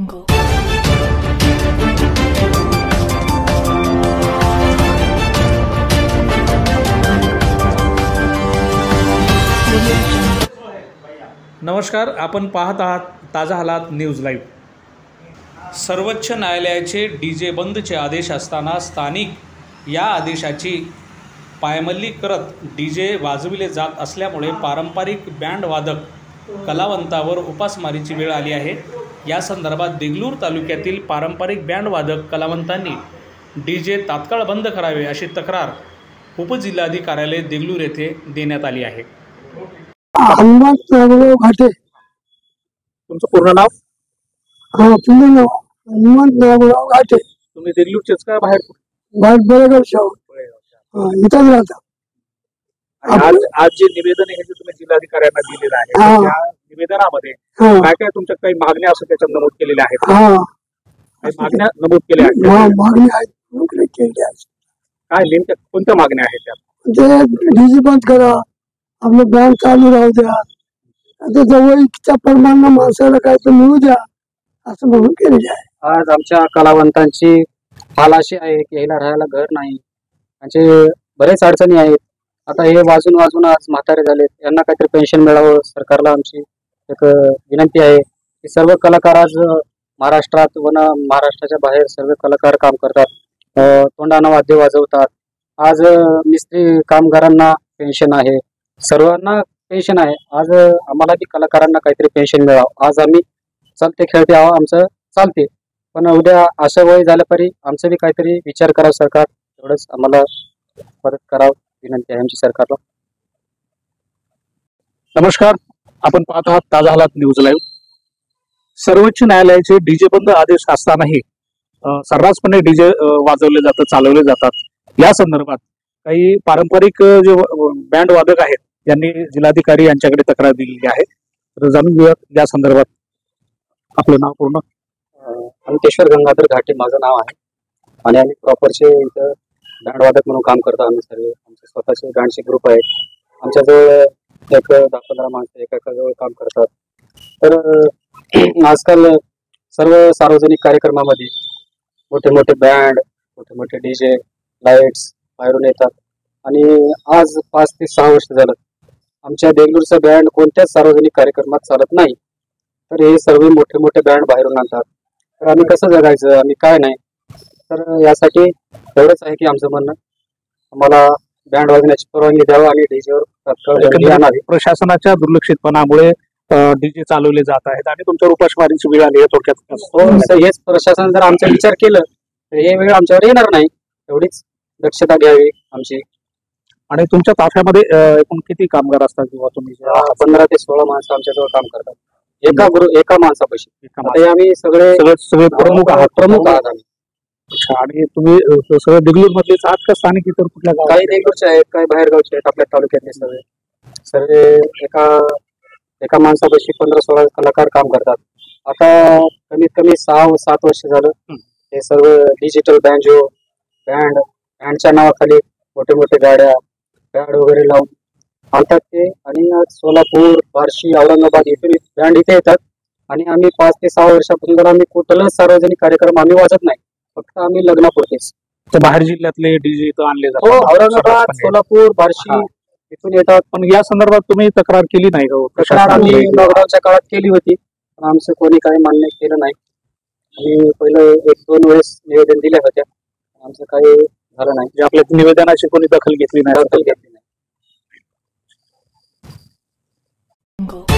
jungle. नमस्कार, आपण पाहत आहात ताजा हालात न्यूज लाईव्ह. सर्वोच्च न्यायालयाचे डीजे बंदचे आदेश असताना स्थानिक या आदेशाची पायमल्ली करत डीजे वाजविले जात असल्यामुळे पारंपरिक बँड वादक कलावंतावर उपासमारीची वेळ आली आहे. या संदर्भात देगलूर तालुक्यातील पारंपरिक बँड वादक कलावंतांनी डीजे तात्काळ बंद करावे अशी तक्रार उपजिल्हाधिकारी कार्यालय देगलूर येथे देण्यात आली आहे. हनुमंत नागराव घाटे. तुमचं पूर्ण नाव? पूर्ण नाव हनुमंत नागराव घाटे. तुम्ही देगलूरचेच का बाहेर? बरेगाव शाहू. इथंच राहता. आज जे निवेदन आहे ते तुम्ही जिल्हाधिकाऱ्यांना दिलेलं आहे, त्या निवेदनामध्ये काय काय तुमच्या काही मागण्या असं त्याच्यात नमूद केलेल्या आहेत? मागण्या नमूद केल्या आहेत? मागणी आहेत. काय नेमक्या कोणत्या मागण्या आहेत त्यात? ते डीजे बंद करा, आपलं बँड चालू राहू द्या, आता जवळच्या प्रमाणात माणसाला काय तर मिळू द्या असं म्हणून केलेले आहे. आज आमच्या कलावंतांची हाल अशी आहे की याला राहायला घर नाही, त्यांचे बरेच अडचणी आहेत. आता हे वाजून आज म्हातारे झालेत, यांना काहीतरी पेन्शन मिळावं. सरकारला आमची एक विनंती आहे की सर्व कलाकार आज महाराष्ट्रात व महाराष्ट्राच्या बाहेर सर्व कलाकार काम करतात, तोंडानं वाद्य वाजवतात. आज मिस्त्री कामगारांना पेन्शन आहे, सर्वांना पेन्शन आहे. आज आम्हाला बी कलाकारांना काहीतरी पेन्शन मिळावं. आज आम्ही चालते खेळते आहो, आमचं चालते, पण उद्या असं वय झालं तरी आमचं बी काहीतरी विचार करावं सरकार. एवढंच आम्हाला मदत करावं विनंती आहे आमची सरकारला. नमस्कार, आपण पाहत आहात ताजा हालात न्यूज लाईव्ह. सर्वोच्च न्यायालयाचे डीजे बंद आदेश असतानाही सर्रासपणे डीजे वाजवले जातात, चालवले जातात. या संदर्भात काही पारंपरिक जे बँड वादक आहेत यांनी जिल्हाधिकारी यांच्याकडे तक्रार दिलेली आहे. तर जाणून घेऊयात या संदर्भात. आपलं नाव पूर्ण? अंकेश्वर गंगाधर घाटे माझं नाव आहे आणि आम्ही प्रॉपरचे इथं बँड वादक म्हणून काम करतो. आम्ही सर्व आमचे स्वतःचे बँडचे ग्रुप आहेत. आमच्याजवळ एक 10-15 माणसं एकाजवळ काम करतात. तर आजकाल सर्व सार्वजनिक कार्यक्रमामध्ये मोठे मोठे बँड, मोठे मोठे डीजे, लाईट्स बाहेरून येतात आणि आज 5 ते 6 वर्ष झालं आमच्या देगलूरचा बँड कोणत्याच सार्वजनिक कार्यक्रमात चालत नाही. तर हे सर्व मोठे मोठे बँड बाहेरून आणतात. तर आम्ही कसं जगायचं, आम्ही काय नाही. तर यासाठी एवढंच आहे की आमचं म्हणणं, आम्हाला बँड वाजवण्याची परवानगी द्यावं आणि डीजेवर तात्काळ आणावी. प्रशासनाच्या दुर्लक्षितपणामुळे डीजे चालवले जात आहेत आणि तुमच्यावर उपासमारीची वेळ आली आहे थोडक्यात. हेच प्रशासन जर आमचा विचार केलं तर हे वेळ आमच्यावर येणार नाही. एवढीच दक्षता घ्यावी आमची. आणि तुमच्या ताफ्यामध्ये एकूण किती कामगार असतात किंवा तुम्ही? 15 ते 16 माणसं आमच्याजवळ काम करतात एका माणसापाशी. आम्ही सगळे प्रमुख आहात आम्ही. आणि तुम्ही सगळे देगलूर मधलेच आहात का स्थानिक इतर कुठल्या गावात? काही देगलूरचे आहेत, काही बाहेरगावचे आहेत. आपल्या तालुक्यातले सर्व एका माणसापाशी 15-16 कलाकार काम करतात. आता कमीत कमी 6-7 वर्ष झालं हे सर्व डिजिटल बँडच्या नावाखाली मोठे मोठे गाड्या बँड वगैरे लावून आणतात ते. आणि सोलापूर, बार्शी, औरंगाबाद इथून बँड इथे येतात आणि आम्ही 5 ते 6 वर्षापासून आम्ही कुठलाच सार्वजनिक कार्यक्रम आम्ही वाजत नाही, फक्त आम्ही लग्नापुरतेच. तर बाहेर जिल्ह्यातले डीजे इथं आणले जातात? हो, औरंगाबाद, सोलापूर, बार्शी इथून येतात. पण या संदर्भात तुम्ही तक्रार केली नाही का? तक्रार आम्ही लॉकडाऊनच्या काळात केली होती, पण आमचं कोणी काही मान्य केलं नाही. आणि पहिलं 1-2 वेळेस निवेदन दिल्या होत्या, आमचं काही झालं नाही. आपल्या निवेदनाची कोणी दखल घेतली नाही? दखल घेतली नाही. Jungle.